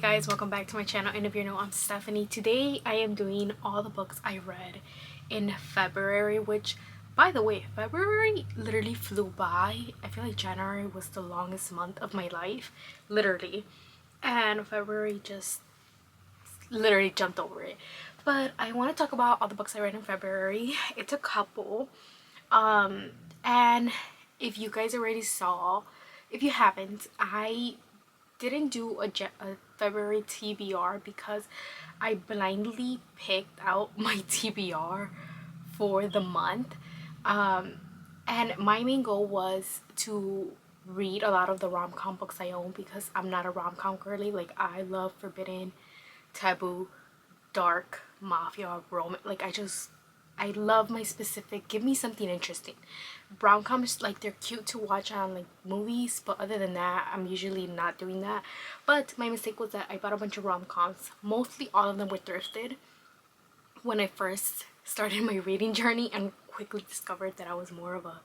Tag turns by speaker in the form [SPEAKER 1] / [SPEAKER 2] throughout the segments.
[SPEAKER 1] guys, welcome back to my channel, and if you're new, I'm Stephanie. Today I am doing all the books I read in February, which, by the way, February literally flew by. I feel like January was the longest month of my life, literally, and February just literally jumped over it. But I want to talk about all the books I read in February. It's a couple, and if you guys already saw, if you haven't, I didn't do a February TBR because I blindly picked out my TBR for the month, and my main goal was to read a lot of the rom-com books I own because I'm not a rom-com girly. Like, I love forbidden, taboo, dark, mafia, romance. Like, I love my specific, give me something interesting. Rom-coms, like, they're cute to watch on like movies, but other than that, I'm usually not doing that. But my mistake was that I bought a bunch of rom-coms. Mostly all of them were thrifted when I first started my reading journey, and quickly discovered that I was more of a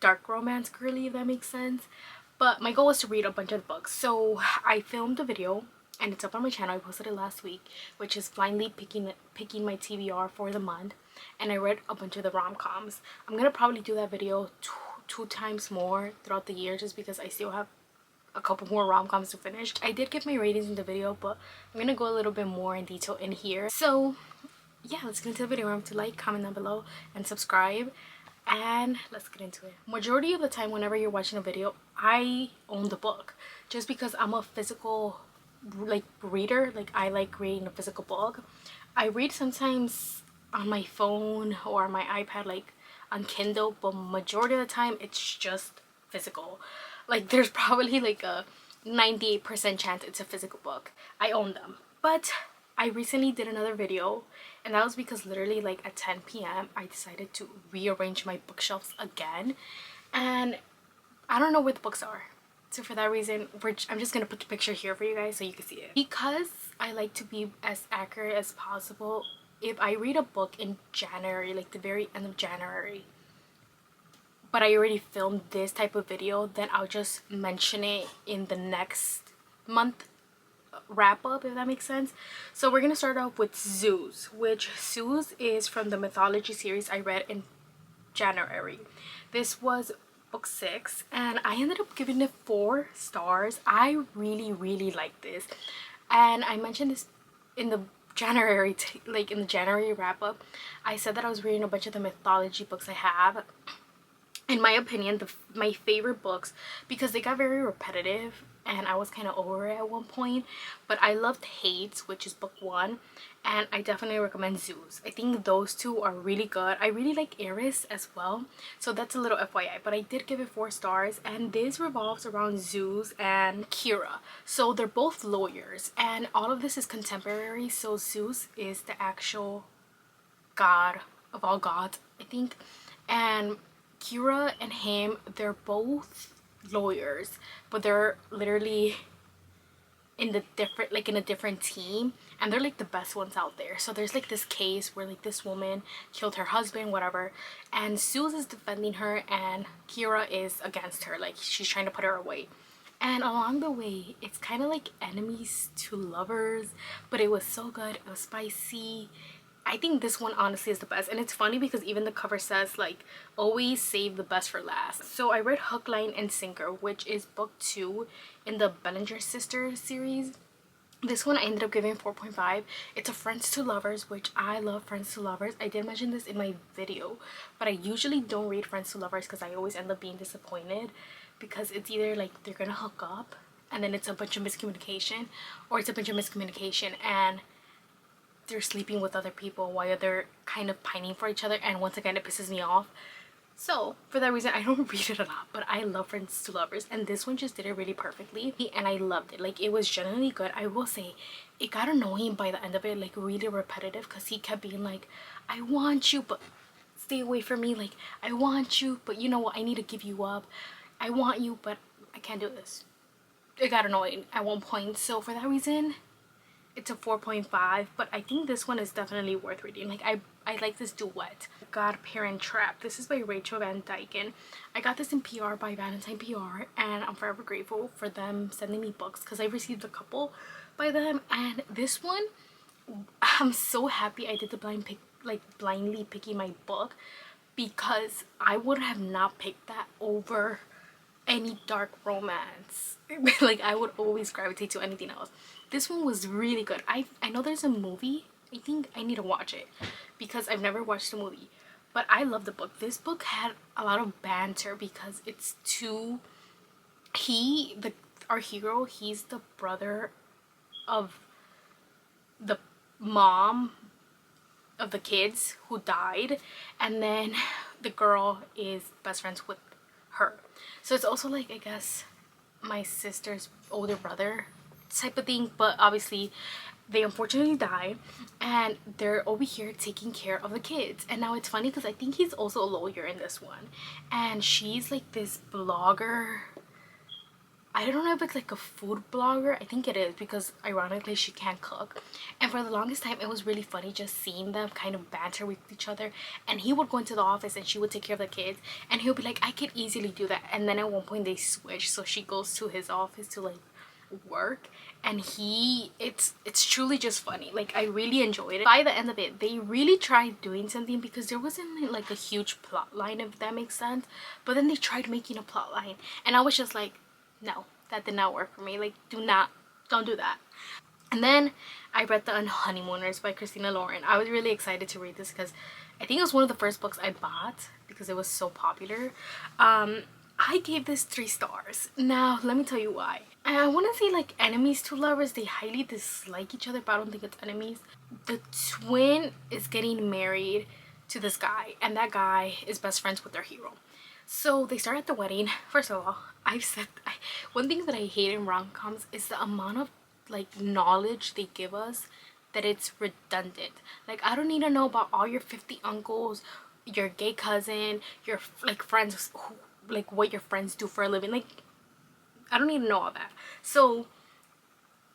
[SPEAKER 1] dark romance girly, if that makes sense. But my goal was to read a bunch of books, so I filmed a video and it's up on my channel. I posted it last week, which is blindly picking my TBR for the month, and I read a bunch of the rom-coms. I'm gonna probably do that video two times more throughout the year, just because I still have a couple more rom-coms to finish. I did give my ratings in the video, but I'm gonna go a little bit more in detail in here. So yeah, let's get into the video. Remember to like, comment down below, and subscribe, and let's get into it. Majority of the time whenever you're watching a video, I own the book just because I'm a physical like reader. Like, I like reading a physical book. I read sometimes on my phone or my iPad, like on Kindle, but majority of the time it's just physical. Like, there's probably like a 98% chance it's a physical book. I own them. But I recently did another video, and that was because literally like at 10 p.m. I decided to rearrange my bookshelves again, and I don't know where the books are. So for that reason, I'm just gonna put the picture here for you guys so you can see it. Because I like to be as accurate as possible, if I read a book in January, like the very end of January, but I already filmed this type of video, then I'll just mention it in the next month wrap up, if that makes sense. So we're gonna start off with Zeus, which Zeus is from the mythology series I read in January. This was book 6, and I ended up giving it 4 stars. I really like this, and I mentioned this in the January like in the January wrap up. I said that I was reading a bunch of the mythology books I have. In my opinion, my favorite books, because they got very repetitive and I was kind of over it at one point, but I loved Hades, which is book 1, and I definitely recommend Zeus. I think those two are really good. I really like Eris as well, so that's a little FYI, but I did give it 4 stars, and this revolves around Zeus and Kira. So they're both lawyers, and all of this is contemporary. So Zeus is the actual god of all gods, I think, and Kira and him, they're both lawyers, but they're literally in a different team, and they're like the best ones out there. So there's like this case where like this woman killed her husband, whatever, and Zeus is defending her and Kira is against her, like she's trying to put her away. And along the way, it's kind of like enemies to lovers, but it was so good. It was spicy. I think this one honestly is the best, and it's funny because even the cover says like always save the best for last. So I read Hookline Sinker, which is book 2 in the Bellinger Sisters series. This one I ended up giving 4.5. It's a friends to lovers, which I love friends to lovers. I did mention this in my video, but I usually don't read friends to lovers because I always end up being disappointed, because it's either like they're gonna hook up and then it's a bunch of miscommunication, or it's a bunch of miscommunication and they're sleeping with other people while they're kind of pining for each other, and once again it pisses me off. So for that reason, I don't read it a lot, but I love friends to lovers, and this one just did it really perfectly, and I loved it. Like, it was genuinely good. I will say it got annoying by the end of it, like really repetitive, because he kept being like, I want you, but stay away from me. Like, I want you, but you know what, I need to give you up. I want you, but I can't do this. It got annoying at one point. So for that reason, it's a 4.5, but I think this one is definitely worth reading. Like, I I like this duet, Godparent Trap. This is by Rachel Van Dyken. I got this in PR by Valentine PR, and I'm forever grateful for them sending me books because I received a couple by them. And this one, I'm so happy I did the blindly picking my book, because I would have not picked that over any dark romance. Like, I would always gravitate to anything else. This one was really good. I know there's a movie. I think I need to watch it because I've never watched the movie, but I love the book. This book had a lot of banter because it's two, our hero, he's the brother of the mom of the kids who died, and then the girl is best friends with her. So it's also like, I guess, my sister's older brother type of thing, but obviously they unfortunately died, and they're over here taking care of the kids. And now it's funny because I think he's also a lawyer in this one, and she's like this blogger. I don't know if it's like a food blogger. I think it is, because ironically she can't cook. And for the longest time it was really funny just seeing them kind of banter with each other. And he would go into the office and she would take care of the kids, and he'll be like, I could easily do that. And then at one point they switch, so she goes to his office to like work, and it's truly just funny. Like, I really enjoyed it. By the end of it, they really tried doing something, because there wasn't like a huge plot line, if that makes sense, but then they tried making a plot line, and I was just like, no, that did not work for me. Like, don't do that. And then I read The Unhoneymooners by Christina Lauren. I was really excited to read this because I think it was one of the first books I bought because it was so popular. I gave this 3 stars. Now, let me tell you why. And I want to say, like, enemies to lovers, they highly dislike each other, but I don't think it's enemies. The twin is getting married to this guy, and that guy is best friends with their hero. So they start at the wedding. First of all, one thing that I hate in rom-coms is the amount of like knowledge they give us, that it's redundant. Like, I don't need to know about all your 50 uncles, your gay cousin, your like friends who, like, what your friends do for a living. Like, I don't need to know all that. So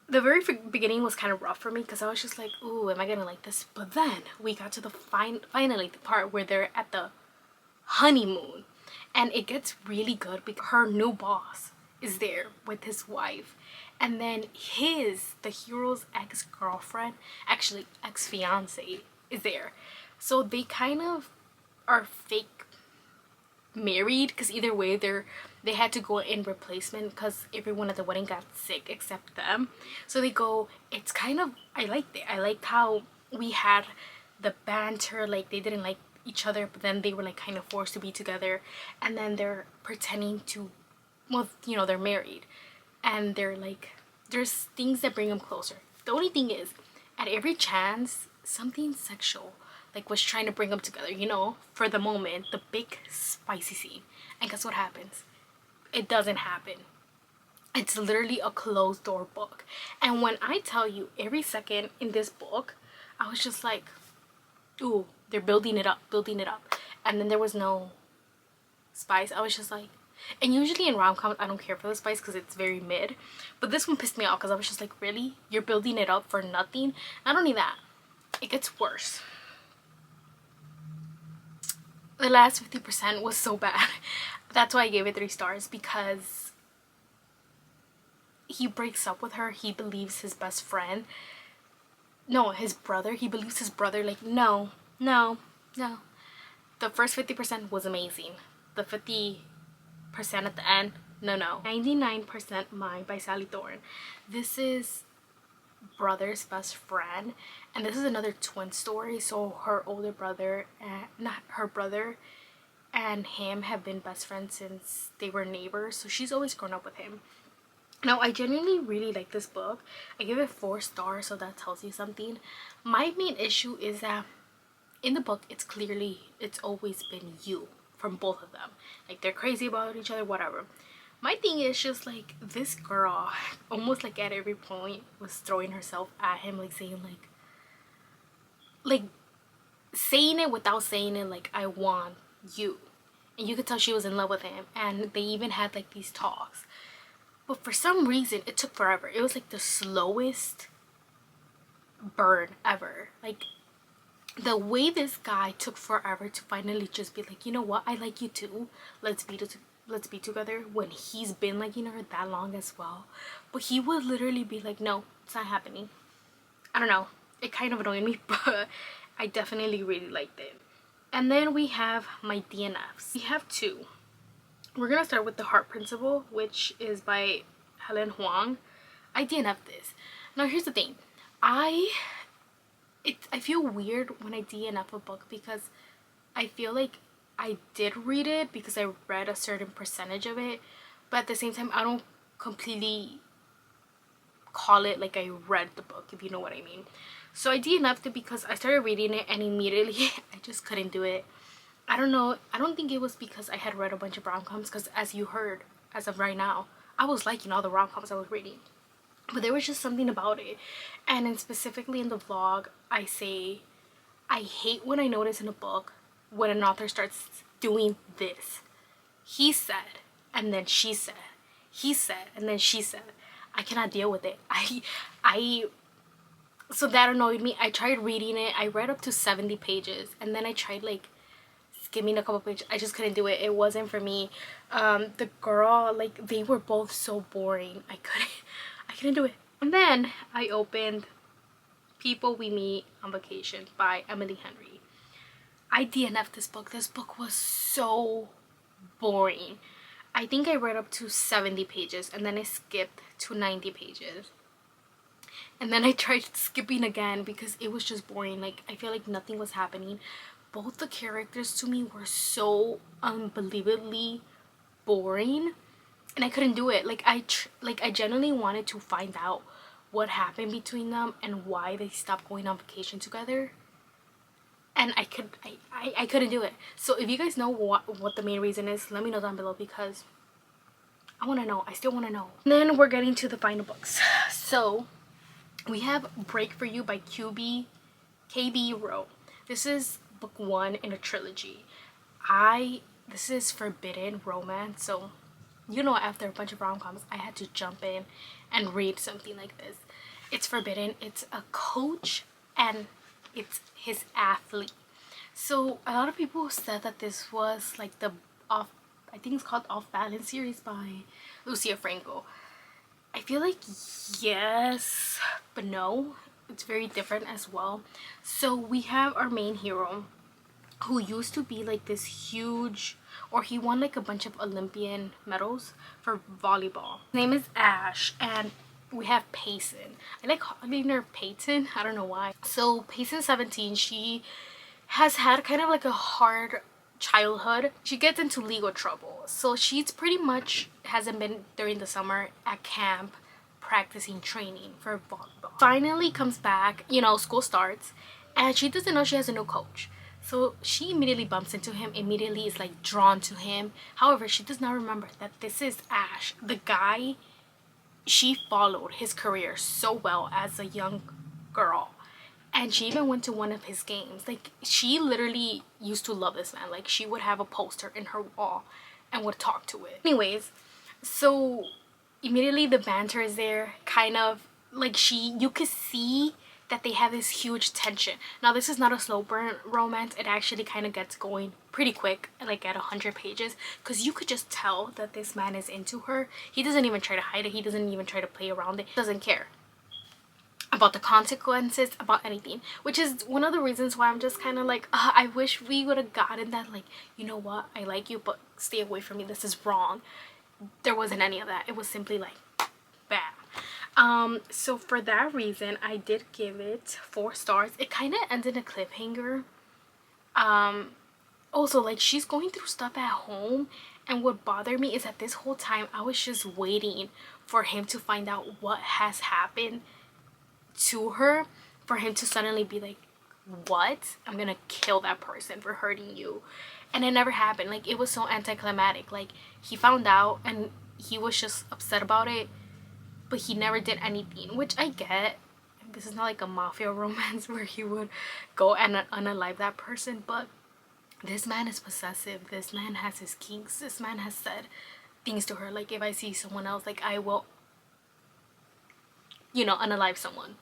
[SPEAKER 1] the very beginning was kind of rough for me because I was just like, ooh, am I gonna like this? But then we got to the finally the part where they're at the honeymoon, and it gets really good because her new boss is there with his wife, and then the hero's ex-girlfriend, actually ex-fiance, is there. So they kind of are fake married, because either way they had to go in replacement because everyone at the wedding got sick except them. So they go, it's kind of, I liked it. I liked how we had the banter, like they didn't like each other, but then they were like kind of forced to be together, and then they're pretending to, well, you know, they're married, and they're like, there's things that bring them closer. The only thing is, at every chance, something sexual like was trying to bring them together, you know, for the moment, the big spicy scene. And guess what happens? It doesn't happen. It's literally a closed door book. And when I tell you, every second in this book, I was just like, ooh, they're building it up, and then there was no spice. I was just like, and usually in rom-coms I don't care for the spice because it's very mid, but this one pissed me off because I was just like, really, you're building it up for nothing? Not only that, it gets worse. The last 50% was so bad. That's why I gave it 3 stars, because he breaks up with her. He believes his best friend, no, his brother, he believes his brother. Like, no. The first 50% was amazing. The 50% at the end, no. 99% Mine by Sally Thorne. This is brother's best friend, and this is another twin story. So her older brother, not her brother, and him have been best friends since they were neighbors, so she's always grown up with him. Now, I genuinely really like this book. I give it 4 stars, so that tells you something. My main issue is that in the book, it's always been you from both of them. Like, they're crazy about each other, whatever. My thing is just like, this girl almost like at every point was throwing herself at him, like saying like saying it without saying it, like, I want you. And you could tell she was in love with him, and they even had like these talks. But for some reason, it took forever. It was like the slowest burn ever. Like, the way this guy took forever to finally just be like, you know what, I like you too, let's be together, when he's been liking her that long as well. But he would literally be like, no, it's not happening. I don't know, it kind of annoyed me, but I definitely really liked it. And then we have my DNFs. We have two. We're gonna start with The Heart Principle, which is by Helen Huang. I DNF'd this. Now here's the thing, I feel weird when I DNF a book, because I feel like I did read it because I read a certain percentage of it, but at the same time I don't completely call it like I read the book, if you know what I mean. So I DNF'd it because I started reading it and immediately I just couldn't do it. I don't know, I don't think it was because I had read a bunch of rom-coms, because as you heard, as of right now, I was liking all the rom-coms I was reading. But there was just something about it. And then specifically in the vlog, I say, I hate when I notice in a book when an author starts doing this. He said, and then she said. He said, and then she said. I cannot deal with it. So that annoyed me. I tried reading it. I read up to 70 pages. And then I tried like skimming a couple pages. I just couldn't do it. It wasn't for me. The girl, like, they were both so boring. I couldn't do it. And then I opened People We Meet on Vacation by Emily Henry. I DNF'd this book. This book was so boring. I think I read up to 70 pages and then I skipped to 90 pages. And then I tried skipping again because it was just boring. Like, I feel like nothing was happening. Both the characters to me were so unbelievably boring. And I couldn't do it. Like I genuinely wanted to find out what happened between them and why they stopped going on vacation together. And I couldn't do it. So if you guys know what the main reason is, let me know down below, because I want to know. I still want to know. And then we're getting to the final books. So we have Break For You by KB Rowe. This is book 1 in a trilogy. This is forbidden romance, so you know, after a bunch of rom-coms, I had to jump in and read something like this. It's forbidden. It's a coach and it's his athlete. So a lot of people said that this was like the I think it's called Off Balance series by Lucia Franco. I feel like yes, but no. It's very different as well. So we have our main hero, who used to be like this huge, or he won like a bunch of Olympian medals for volleyball. His name is Ash, and we have Payson. I like calling her Peyton, I don't know why. So Payson's 17. She has had kind of like a hard childhood. She gets into legal trouble, so she's pretty much hasn't been during the summer at camp practicing training for volleyball. Finally comes back, you know, school starts, and she doesn't know she has a new coach. So she immediately bumps into him, immediately is like drawn to him. However, she does not remember that this is Ash, the guy she followed his career so well as a young girl. And she even went to one of his games. Like, she literally used to love this man. Like, she would have a poster in her wall and would talk to it. Anyways, so immediately the banter is there. Kind of like you could see that they have this huge tension. Now, this is not a slow burn romance. It actually kind of gets going pretty quick, like at 100 pages, because you could just tell that this man is into her. He doesn't even try to hide it. He doesn't even try to play around it. He doesn't care about the consequences, about anything, which is one of the reasons why I'm just kind of like, I wish we would have gotten that, like, you know what, I like you, but stay away from me, this is wrong. There wasn't any of that. It was simply like, bam. So for that reason, I did give it 4 stars. It kind of ends in a cliffhanger. Also, like, she's going through stuff at home, and what bothered me is that this whole time I was just waiting for him to find out what has happened to her, for him to suddenly be like, what? I'm gonna kill that person for hurting you. And it never happened. Like, it was so anticlimactic. Like, he found out and he was just upset about it, but he never did anything, which I get. This is not like a mafia romance where he would go and unalive that person, but this man is possessive. This man has his kinks. This man has said things to her like, if I see someone else, like, I will, you know, unalive someone.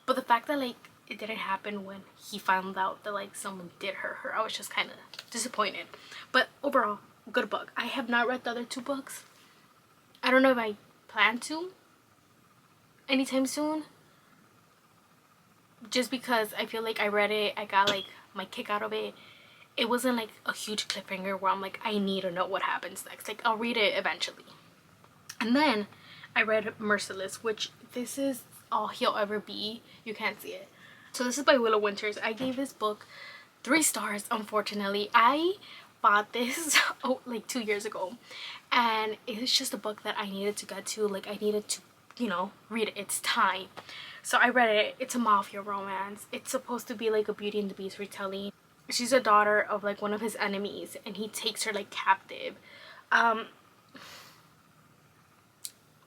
[SPEAKER 1] But the fact that, like, it didn't happen when he found out that like someone did hurt her. I was just kind of disappointed. But overall, good book. I have not read the other 2 books. I don't know if I plan to anytime soon, just because I feel like I read it, I got like my kick out of it. It wasn't like a huge cliffhanger where I'm like, I need to know what happens next. Like, I'll read it eventually. And then I read Mercilus, which this is all he'll ever be. You can't see it. So this is by Willow Winters. I gave this book 3 stars. Unfortunately, I bought this like 2 years ago, and it's just a book that I needed to get to. Like, I needed to, you know, read it. It's time. So I read it. It's a mafia romance. It's supposed to be like a Beauty and the Beast retelling. She's a daughter of like one of his enemies, and he takes her like captive.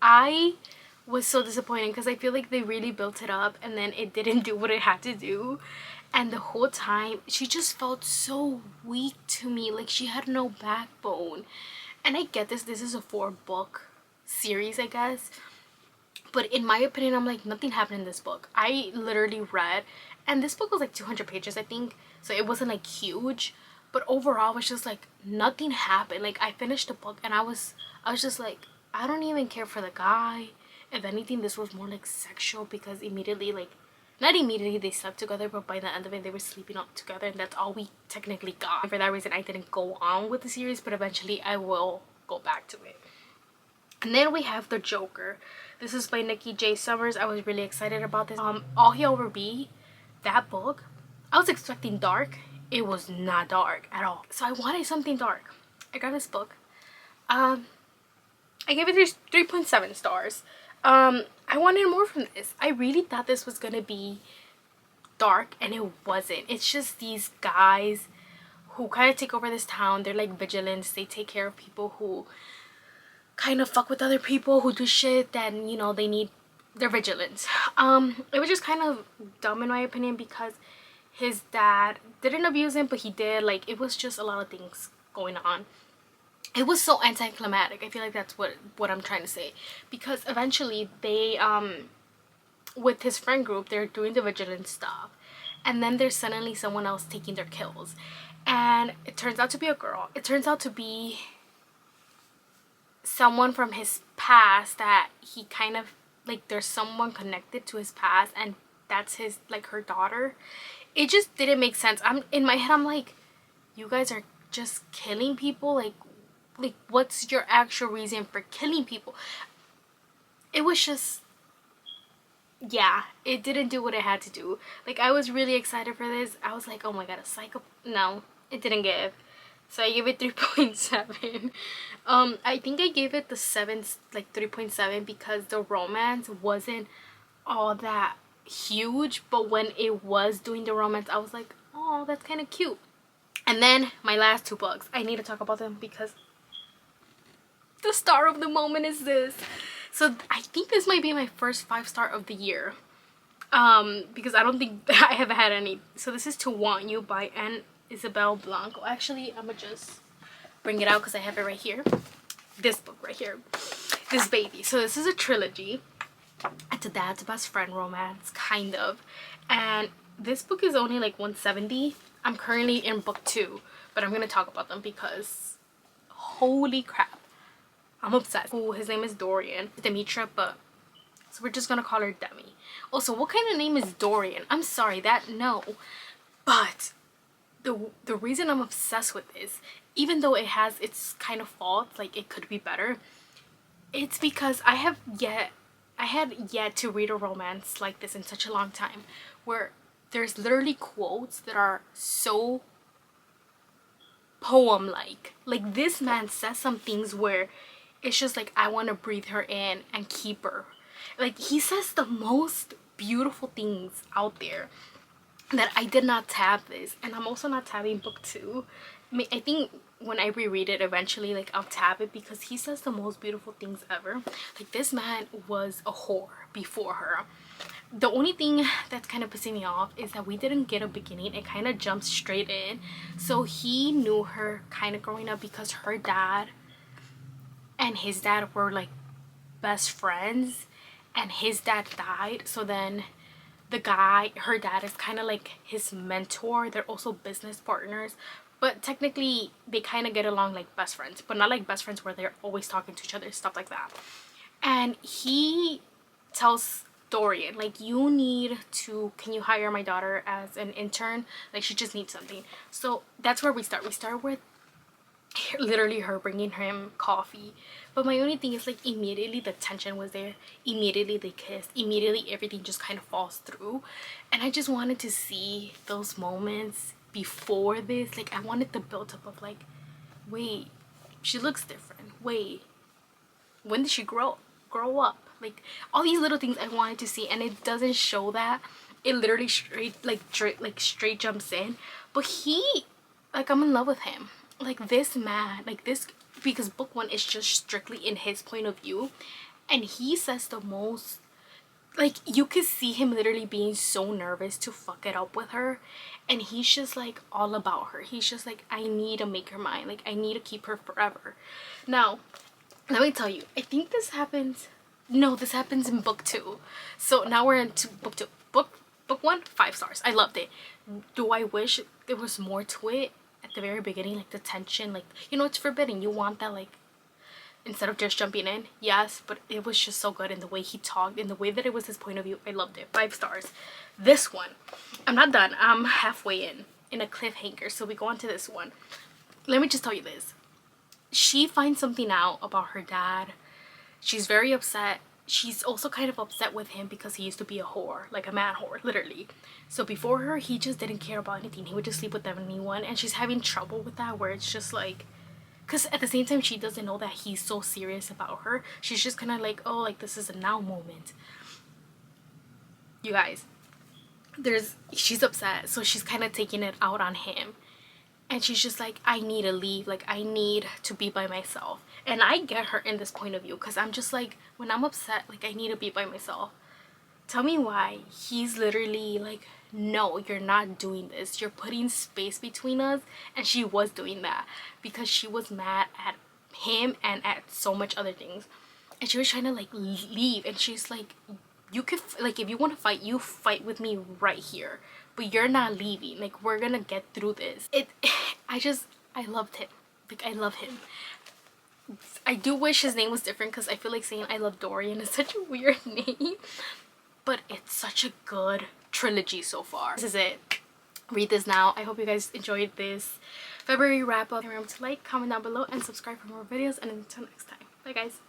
[SPEAKER 1] I was so disappointed because I feel like they really built it up and then it didn't do what it had to do. And the whole time she just felt so weak to me, like she had no backbone. And I get this is a 4-book series, I guess, but in my opinion, I'm like, nothing happened in this book. I literally read, and this book was like 200 pages, I think, so it wasn't like huge, but overall it was just like nothing happened. Like, I finished the book and I was just like, I don't even care for the guy. If anything, this was more like sexual, because immediately, like, not immediately they slept together, but by the end of it they were sleeping up together, and that's all we technically got. And for that reason I didn't go on with the series, but eventually I will go back to it. And then we have The Joker. This is by Nikki J. Summers. I was really excited about this. All He'll Ever Be, that book, I was expecting dark. It was not dark at all, so I wanted something dark. I got this book. I gave it 3.7 stars. I wanted more from this. I really thought this was gonna be dark, and it wasn't. It's just these guys who kind of take over this town. They're like vigilants. They take care of people who kind of fuck with other people, who do shit that, you know, they need their vigilance. It was just kind of dumb in my opinion, because his dad didn't abuse him, but he did. Like, it was just a lot of things going on. It was so anticlimactic. I feel like that's what I'm trying to say, because eventually they with his friend group, they're doing the vigilance stuff, and then there's suddenly someone else taking their kills, and it turns out to be a girl. It turns out to be someone from his past that he kind of, like, there's someone connected to his past, and that's his, like, her daughter. It just didn't make sense. I'm in my head, I'm like, you guys are just killing people. Like what's your actual reason for killing people? It was just, yeah, it didn't do what it had to do. Like, I was really excited for this. I was like, oh my god, a psycho. No, it didn't give. So I gave it 3.7. I think I gave it the 7, like 3.7, because the romance wasn't all that huge, but when it was doing the romance, I was like, oh, that's kind of cute. And then my last 2 books, I need to talk about them because the star of the moment is this. So I think this might be my first 5-star of the year, because I don't think I have had any. So this is To Want You by Anne Isabel Blanco. Actually, I'm gonna just bring it out because I have it right here. This book right here, this baby. So this is a trilogy. It's a dad's best friend romance, kind of, and this book is only like 170. I'm currently in book 2, but I'm gonna talk about them because holy crap, I'm obsessed. Ooh, his name is Dorian. Demetra, but so we're just gonna call her Demi. Also, what kind of name is Dorian? I'm sorry, no. But the reason I'm obsessed with this, even though it has its kind of faults, like it could be better, it's because I had yet to read a romance like this in such a long time, where there's literally quotes that are so poem-like. Like, this man says some things where it's just like, I want to breathe her in and keep her. Like, he says the most beautiful things out there that I did not tab this. And I'm also not tabbing book 2. I think when I reread it eventually, like, I'll tab it, because he says the most beautiful things ever. Like, this man was a whore before her. The only thing that's kind of pissing me off is that we didn't get a beginning. It kind of jumps straight in. So he knew her kind of growing up, because her dad and his dad were like best friends, and his dad died. So then the guy, her dad, is kind of like his mentor. They're also business partners, but technically they kind of get along like best friends, but not like best friends where they're always talking to each other, stuff like that. And he tells Dorian, like, you need to, can you hire my daughter as an intern? Like, she just needs something. So that's where we start. We start with literally her bringing him coffee. But my only thing is, like, immediately the tension was there, immediately they kissed, immediately everything just kind of falls through. And I just wanted to see those moments before this. Like, I wanted the build up of, like, wait, she looks different, wait, when did she grow up, like all these little things I wanted to see, and it doesn't show that. It literally straight jumps in. But he, like, I'm in love with him. Like, this man, like this, because book one is just strictly in his point of view, and he says the most, like, you could see him literally being so nervous to fuck it up with her, and he's just like all about her. He's just like, I need to make her mine, like I need to keep her forever. Now let me tell you, I think this happens, no, this happens in book two. So now we're into book two. Book one, 5 stars. I loved it. Do I wish there was more to it at the very beginning, like the tension, like, you know, it's forbidden, you want that, like, instead of just jumping in, yes, but it was just so good in the way he talked, in the way that it was his point of view. I loved it. 5 stars. This one, I'm not done, I'm halfway in a cliffhanger, so we go on to this one. Let me just tell you this. She finds something out about her dad. She's very upset. She's also kind of upset with him because he used to be a whore, like a man whore, literally. So before her, he just didn't care about anything. He would just sleep with anyone, and she's having trouble with that, where it's just like, because at the same time she doesn't know that he's so serious about her. She's just kind of like, oh, like, this is a now moment. You guys, she's upset, so she's kind of taking it out on him. And she's just like, I need to leave, like I need to be by myself. And I get her in this point of view, because I'm just like, when I'm upset, like, I need to be by myself. Tell me why he's literally like, no, you're not doing this, you're putting space between us. And she was doing that because she was mad at him and at so much other things, and she was trying to like leave. And she's like, you could, like, if you want to fight, you fight with me right here, but you're not leaving, like, we're gonna get through this. I loved him, like, I love him. I do wish his name was different, because I feel like saying I love Dorian is such a weird name, but it's such a good trilogy so far. This is it. Read this now. I hope you guys enjoyed this February wrap up. Remember to like, comment down below, and subscribe for more videos, and until next time, bye guys.